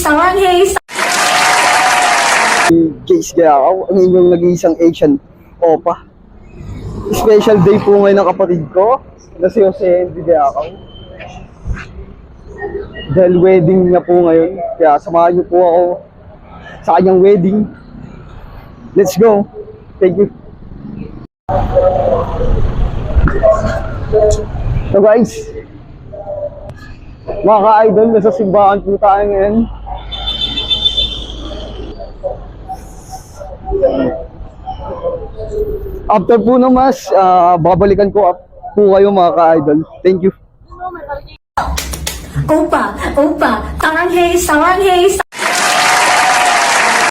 saranghe. Case kaya ako, ang inyong nag-iisang Asian Opa. Special day po ngayon ng kapatid ko na si Jose Henry Diacao. Dahil wedding niya po ngayon, kaya samahan niyo po ako sa kanyang wedding. Let's go! Thank you! So guys, mga ka-idol, nasa simbahan po tayo ngayon. After po ng mas, babalikan ko po kayo mga ka-idol. Thank you. Opa, saranghe, saranghe.